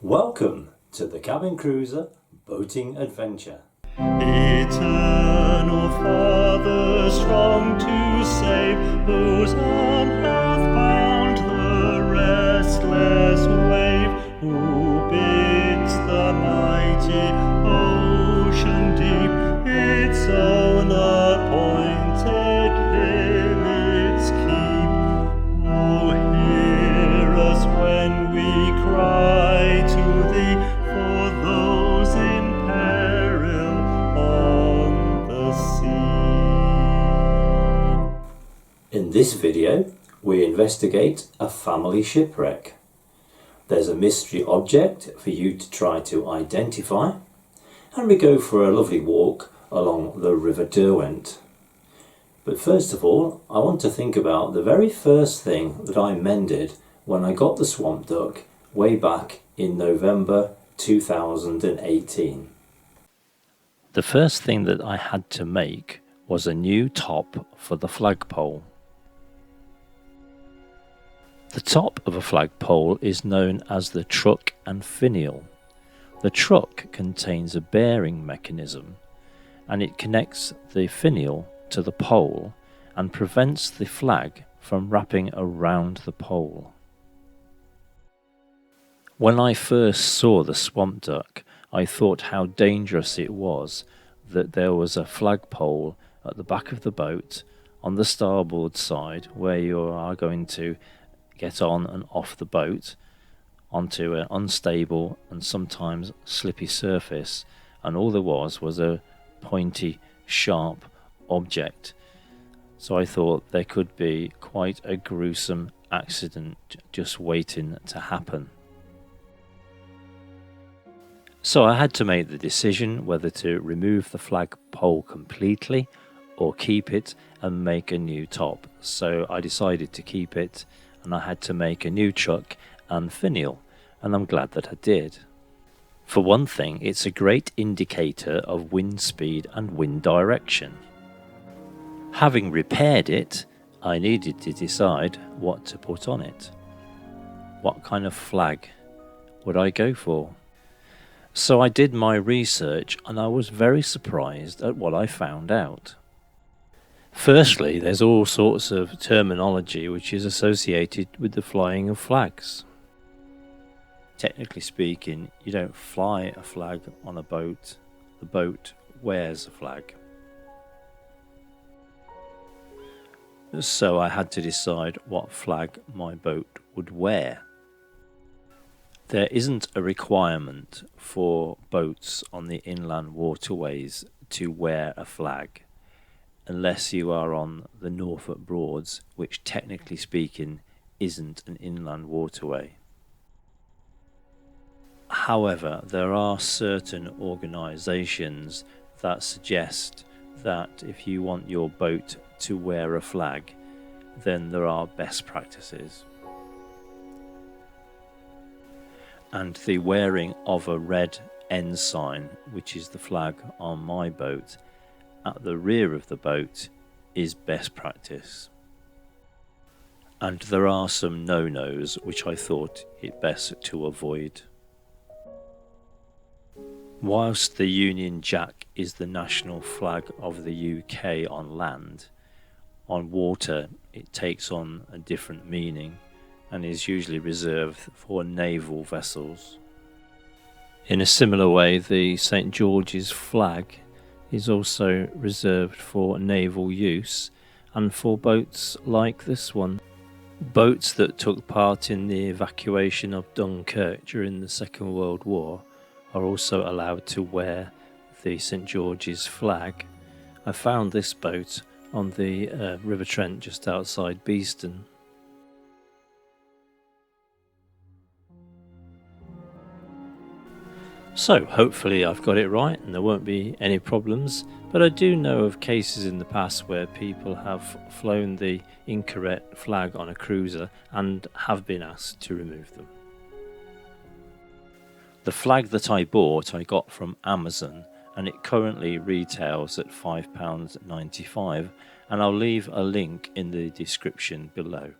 Welcome to the Cabin Cruiser Boating Adventure. Eternal Father, strong to save those on earth bound, the restless wave, who bids the mighty ocean deep its own appointed limits keep. Oh, hear us when we cry to thee for those in peril on the sea. In this video, we investigate a family shipwreck. There's a mystery object for you to try to identify, and we go for a lovely walk along the River Derwent. But first of all, I want to think about the very first thing that I mended when I got the swamp duck way back in November 2018. The first thing that I had to make was a new top for the flagpole. The top of a flagpole is known as the truck and finial. The truck contains a bearing mechanism, and it connects the finial to the pole and prevents the flag from wrapping around the pole. When I first saw the swamp duck, I thought how dangerous it was that there was a flagpole at the back of the boat on the starboard side where you are going to get on and off the boat onto an unstable and sometimes slippy surface, and all there was a pointy, sharp object. So I thought there could be quite a gruesome accident just waiting to happen. So I had to make the decision whether to remove the flagpole completely or keep it and make a new top. So I decided to keep it, and I had to make a new truck and finial, and I'm glad that I did. For one thing, it's a great indicator of wind speed and wind direction. Having repaired it, I needed to decide what to put on it. What kind of flag would I go for? So I did my research, and I was very surprised at what I found out. Firstly, there's all sorts of terminology which is associated with the flying of flags. Technically speaking, you don't fly a flag on a boat, the boat wears a flag. So I had to decide what flag my boat would wear. There isn't a requirement for boats on the inland waterways to wear a flag, unless you are on the Norfolk Broads, which technically speaking isn't an inland waterway. However, there are certain organisations that suggest that if you want your boat to wear a flag, then there are best practices. And the wearing of a red ensign, which is the flag on my boat, at the rear of the boat is best practice. And there are some no-nos which I thought it best to avoid. Whilst the Union Jack is the national flag of the UK on land, on water it takes on a different meaning and is usually reserved for naval vessels. In a similar way, the St. George's flag is also reserved for naval use and for boats like this one. Boats that took part in the evacuation of Dunkirk during the Second World War are also allowed to wear the St. George's flag. I found this boat on the River Trent just outside Beeston. So hopefully I've got it right and there won't be any problems, but I do know of cases in the past where people have flown the incorrect flag on a cruiser and have been asked to remove them. The flag that I bought I got from Amazon, and it currently retails at £5.95, and I'll leave a link in the description below.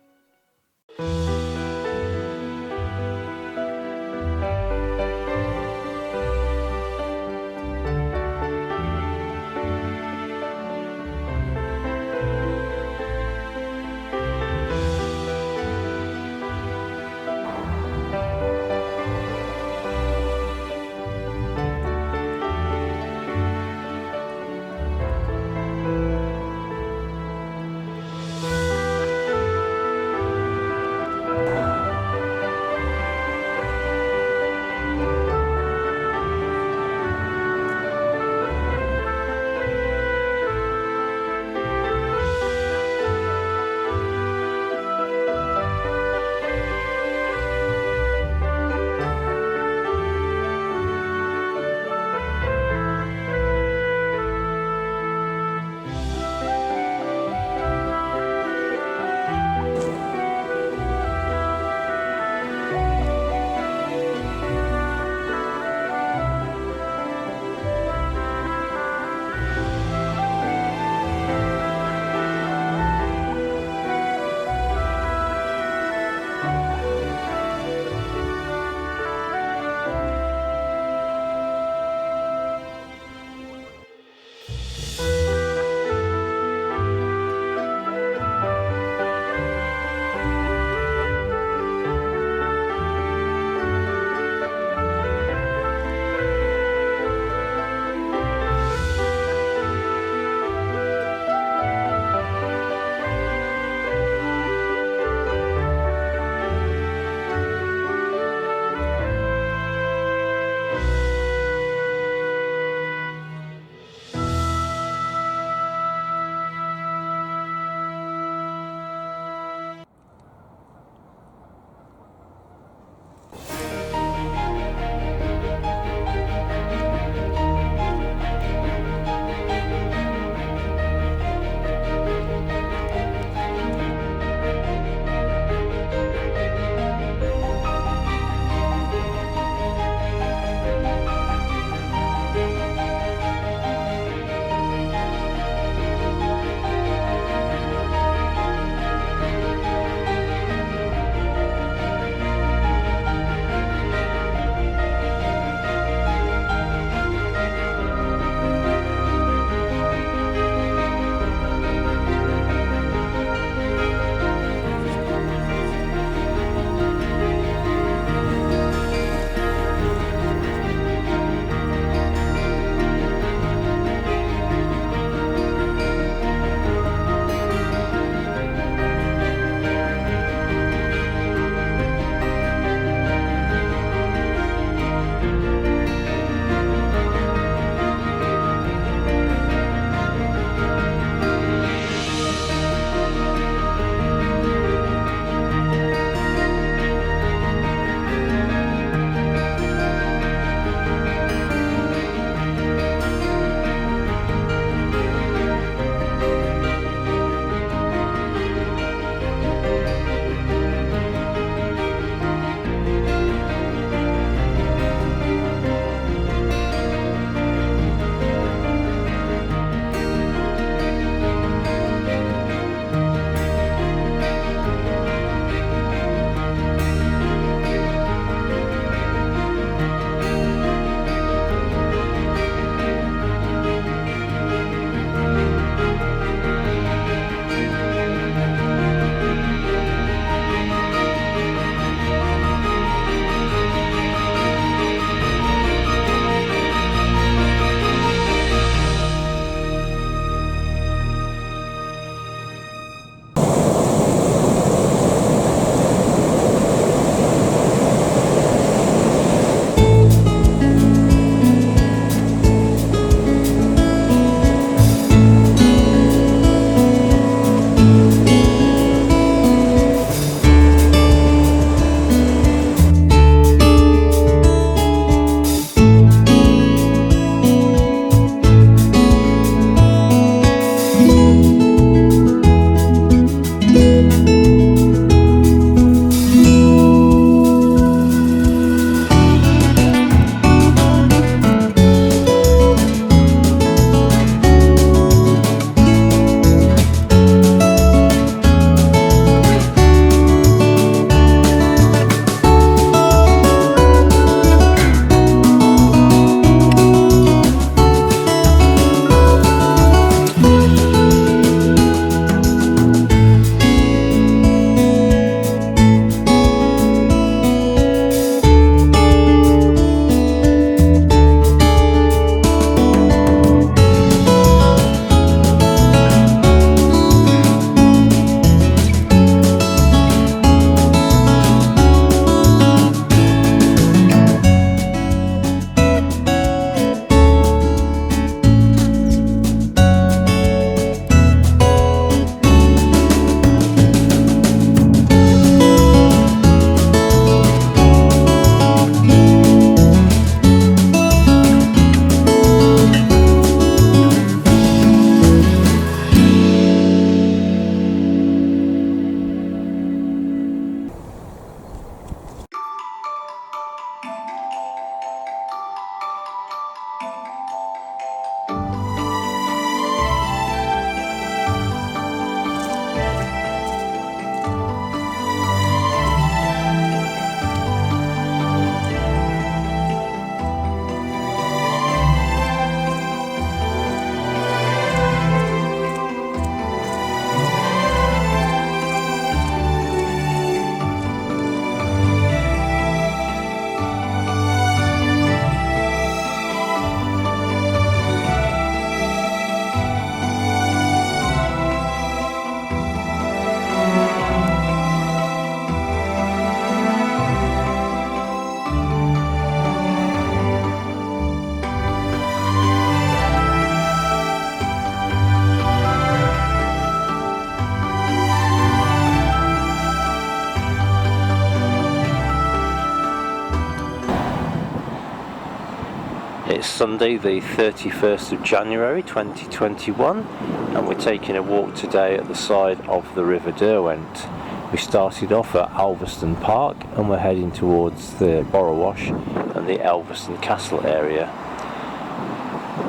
It's Sunday the 31st of January 2021 and we're taking a walk today at the side of the River Derwent. We started off at Alveston Park and we're heading towards the Borrowash and the Elveston Castle area.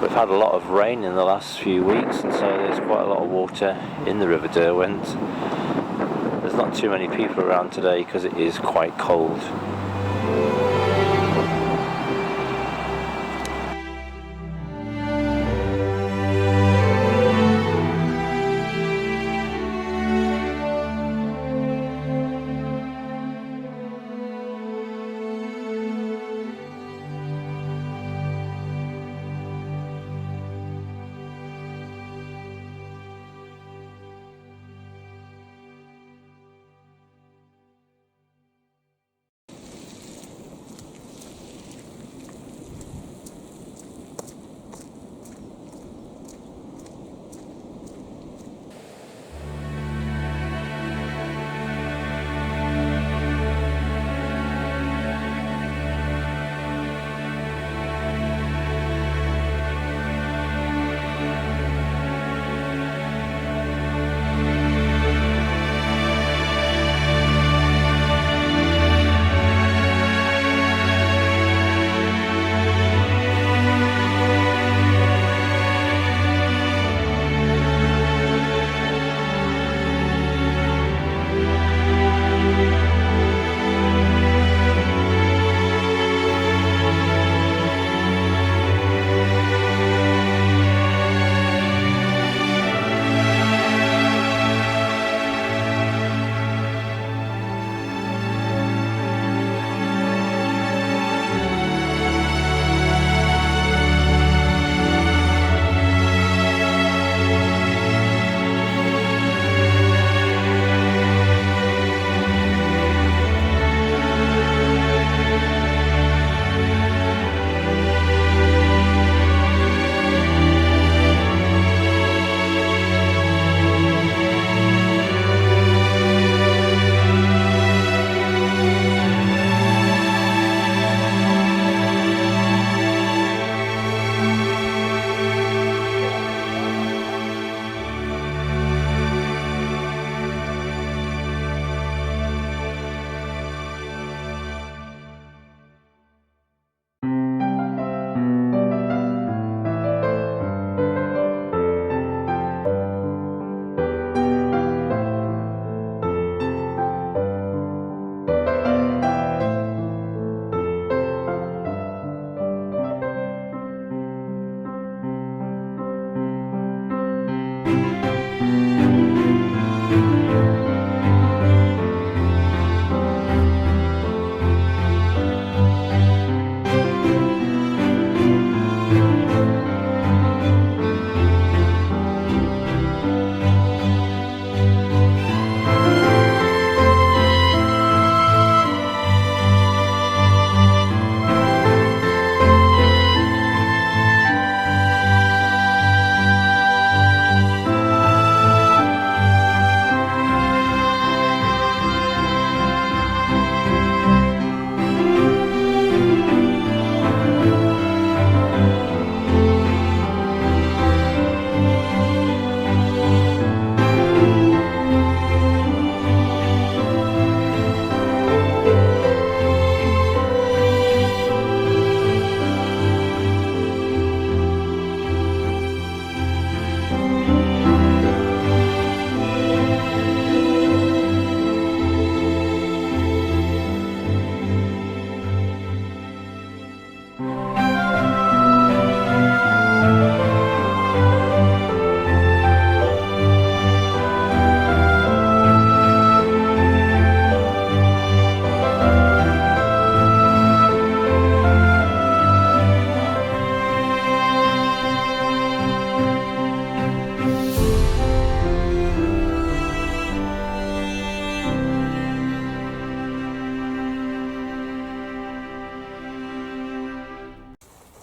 We've had a lot of rain in the last few weeks and so there's quite a lot of water in the River Derwent. There's not too many people around today because it is quite cold.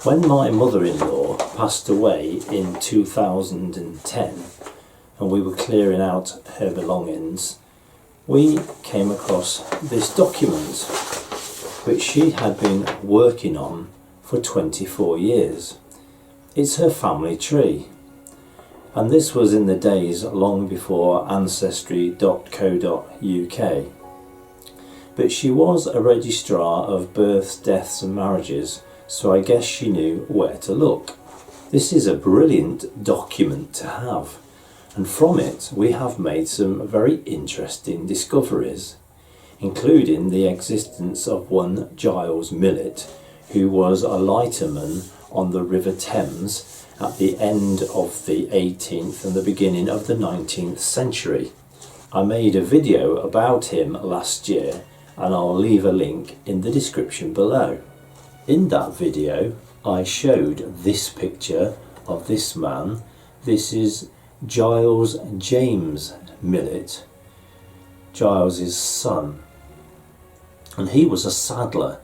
When my mother-in-law passed away in 2010 and we were clearing out her belongings, we came across this document which she had been working on for 24 years. It's her family tree. And this was in the days long before ancestry.co.uk. But she was a registrar of births, deaths and marriages, so I guess she knew where to look. This is a brilliant document to have, and from it we have made some very interesting discoveries, including the existence of one Giles Millet, who was a lighterman on the River Thames at the end of the 18th and the beginning of the 19th century. I made a video about him last year, and I'll leave a link in the description below. In that video I showed this picture of this man. This is Giles James Millet, Giles's son, and he was a saddler,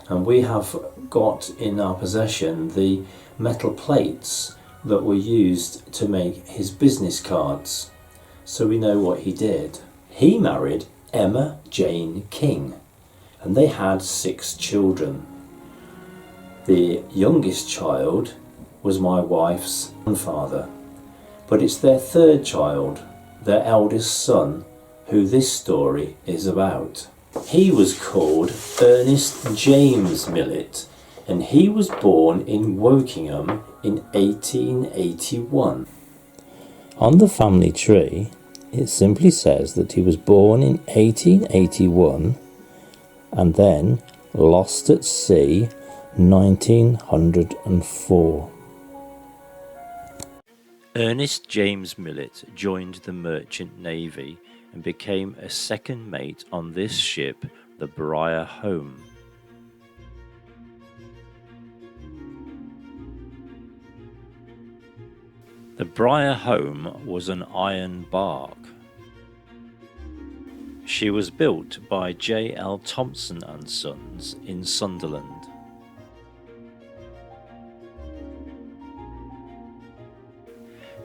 and we have got in our possession the metal plates that were used to make his business cards, so we know what he did. He married Emma Jane King, and they had 6 children. The youngest child was my wife's grandfather, but it's their 3rd child, their eldest son, who this story is about. He was called Ernest James Millet, and he was born in Wokingham in 1881. On the family tree, it simply says that he was born in 1881 and then lost at sea 1904. Ernest James Millet joined the Merchant Navy and became a second mate on this ship, the Briar Home. The Briar Home was an iron bark. She was built by J.L. Thompson and Sons in Sunderland.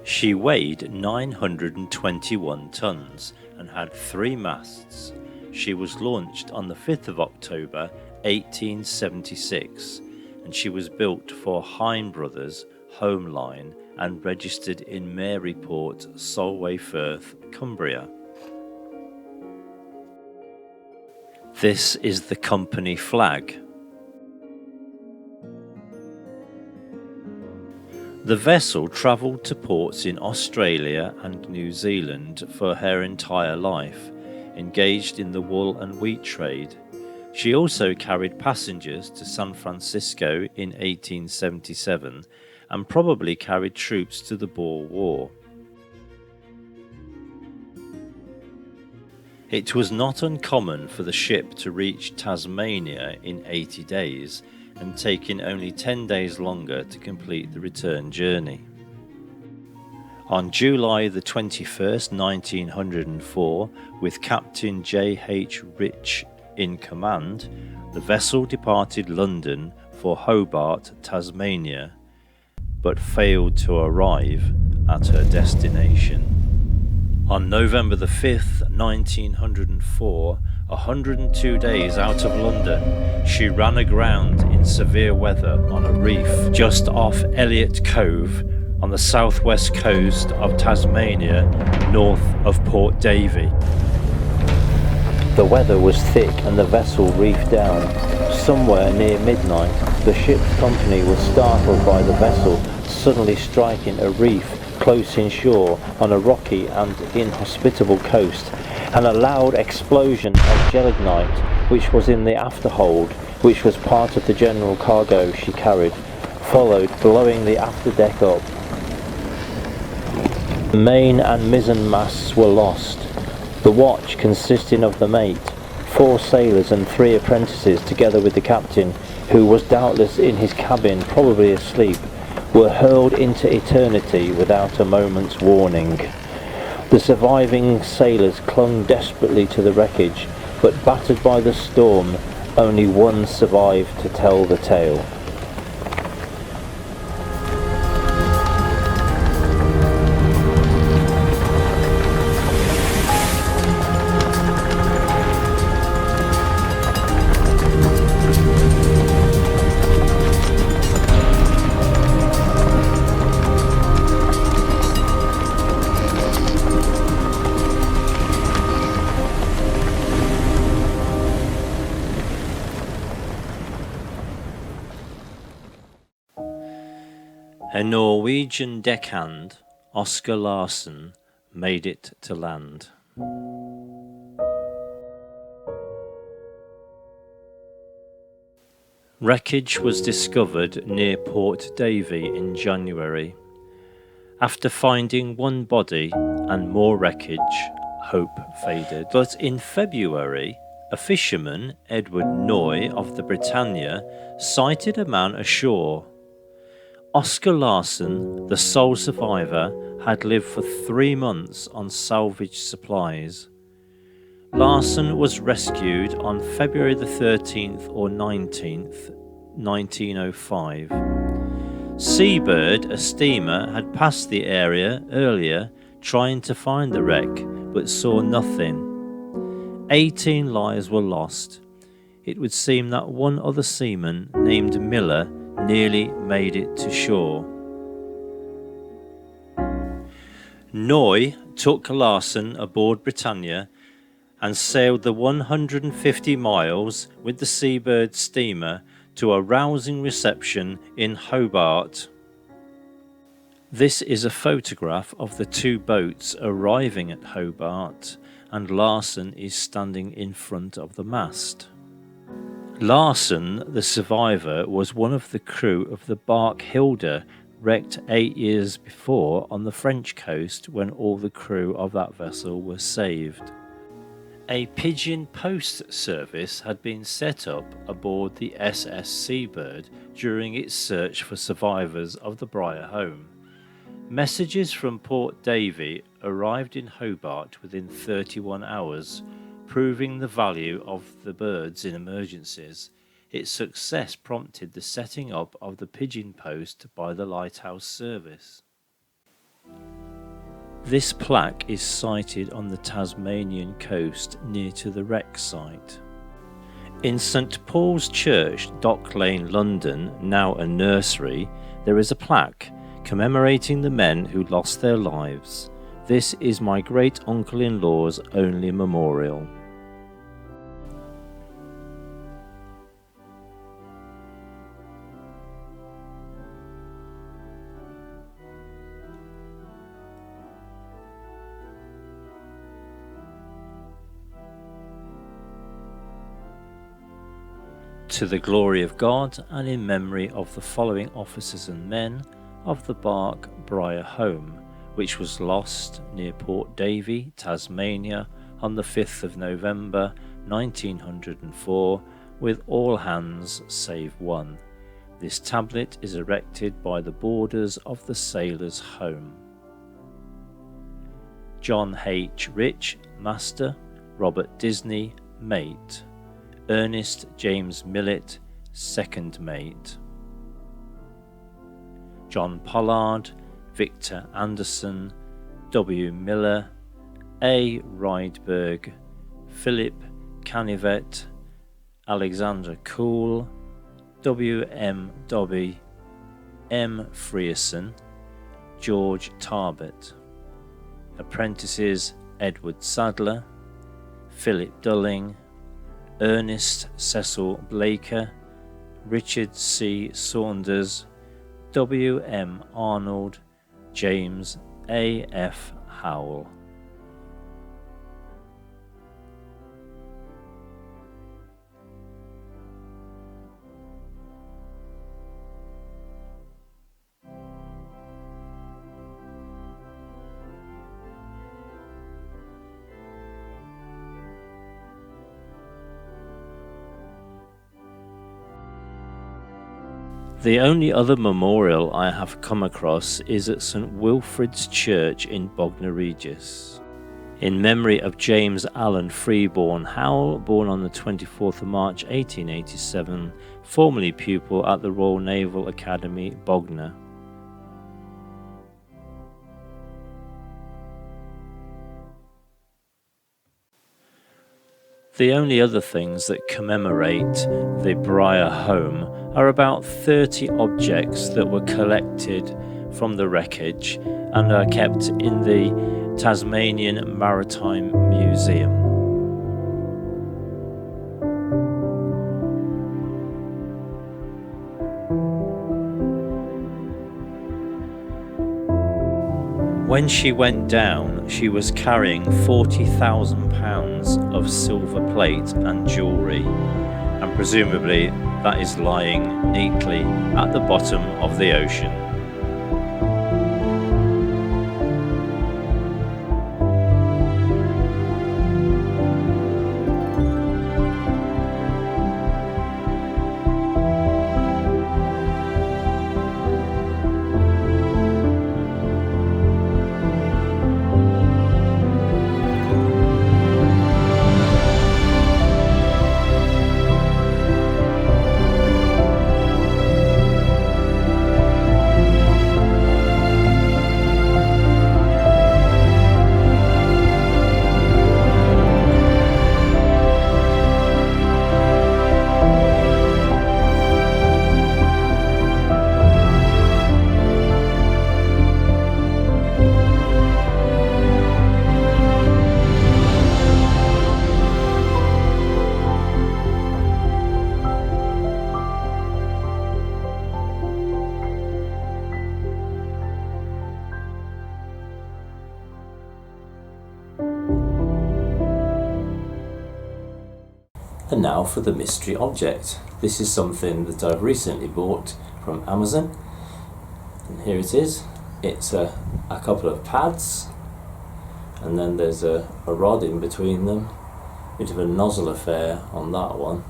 She weighed 921 tons and had 3 masts. She was launched on the 5th of October 1876, and she was built for Hine Brothers Home Line and registered in Maryport, Solway Firth, Cumbria. This is the company flag. The vessel travelled to ports in Australia and New Zealand for her entire life, engaged in the wool and wheat trade. She also carried passengers to San Francisco in 1877 and probably carried troops to the Boer War. It was not uncommon for the ship to reach Tasmania in 80 days, and taking only 10 days longer to complete the return journey. On July the 21st, 1904, with Captain J.H. Rich in command, the vessel departed London for Hobart, Tasmania, but failed to arrive at her destination. On November the 5th, 1904, 102 days out of London, she ran aground in severe weather on a reef just off Elliot Cove on the southwest coast of Tasmania, north of Port Davey. The weather was thick and the vessel reefed down. Somewhere near midnight, the ship's company was startled by the vessel suddenly striking a reef close inshore on a rocky and inhospitable coast, and a loud explosion of gelignite which was in the afterhold, which was part of the general cargo she carried, followed, blowing the afterdeck up. The main and mizzen masts were lost. The watch, consisting of the mate, 4 sailors and 3 apprentices, together with the captain, who was doubtless in his cabin, probably asleep, were hurled into eternity without a moment's warning. The surviving sailors clung desperately to the wreckage, but battered by the storm, only one survived to tell the tale. A Norwegian deckhand, Oscar Larsen, made it to land. Wreckage was discovered near Port Davey in January. After finding one body and more wreckage, hope faded. But in February, a fisherman, Edward Noy of the Britannia, sighted a man ashore. Oscar Larsen, the sole survivor, had lived for 3 months on salvaged supplies. Larsen was rescued on February the 13th or 19th, 1905. Seabird, a steamer, had passed the area earlier trying to find the wreck, but saw nothing. 18 lives were lost. It would seem that one other seaman, named Miller, nearly made it to shore. Noy took Larsen aboard Britannia and sailed the 150 miles with the Seabird steamer to a rousing reception in Hobart. This is a photograph of the 2 boats arriving at Hobart, and Larsen is standing in front of the mast. Larsen, the survivor, was one of the crew of the bark Hilda, wrecked 8 years before on the French coast when all the crew of that vessel were saved. A pigeon post service had been set up aboard the SS Seabird during its search for survivors of the Briar home. Messages from Port Davey arrived in Hobart within 31 hours, proving the value of the birds in emergencies. Its success prompted the setting up of the pigeon post by the Lighthouse Service. This plaque is sited on the Tasmanian coast near to the wreck site. In St Paul's Church, Dock Lane, London, now a nursery, there is a plaque commemorating the men who lost their lives. This is my great-uncle-in-law's only memorial. To the glory of God and in memory of the following officers and men of the bark Briar home, which was lost near Port Davey, Tasmania, on the 5th of November 1904, with all hands save one. This tablet is erected by the boarders of the Sailors' Home. John H. Rich, Master. Robert Disney, Mate. Ernest James Millett, Second Mate. John Pollard, Victor Anderson, W. Miller, A. Rydberg, Philip Canivet, Alexander Cool, W. M. Dobby, M. Frierson, George Tarbet. Apprentices Edward Sadler, Philip Dulling, Ernest Cecil Blaker, Richard C. Saunders, W. M. Arnold, James A. F. Howell. The only other memorial I have come across is at St Wilfrid's Church in Bognor Regis, in memory of James Allen Freeborn Howell, born on the 24th of March 1887, formerly pupil at the Royal Naval Academy, Bognor. The only other things that commemorate the Briar home are about 30 objects that were collected from the wreckage and are kept in the Tasmanian Maritime Museum. When she went down, she was carrying £40,000 of silver plate and jewellery, and presumably that is lying neatly at the bottom of the ocean. And now for the mystery object. This is something that I've recently bought from Amazon. And here it is. It's a couple of pads, and then there's a rod in between them. Bit of a nozzle affair on that one.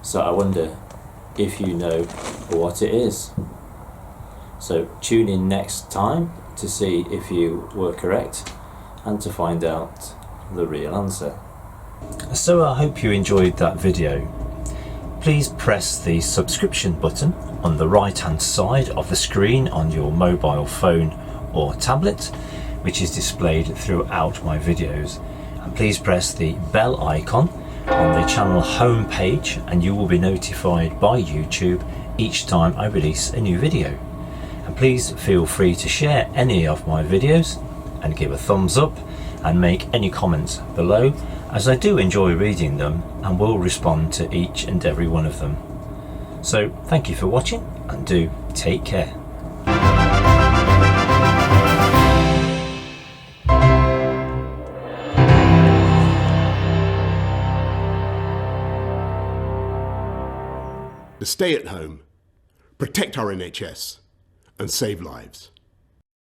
So I wonder if you know what it is. So tune in next time to see if you were correct and to find out the real answer. So I hope you enjoyed that video. Please press the subscription button on the right hand side of the screen on your mobile phone or tablet, which is displayed throughout my videos. And please press the bell icon on the channel home page and you will be notified by YouTube each time I release a new video. And please feel free to share any of my videos and give a thumbs up and make any comments below, as I do enjoy reading them and will respond to each and every one of them. So thank you for watching and do take care. To stay at home, protect our NHS and save lives.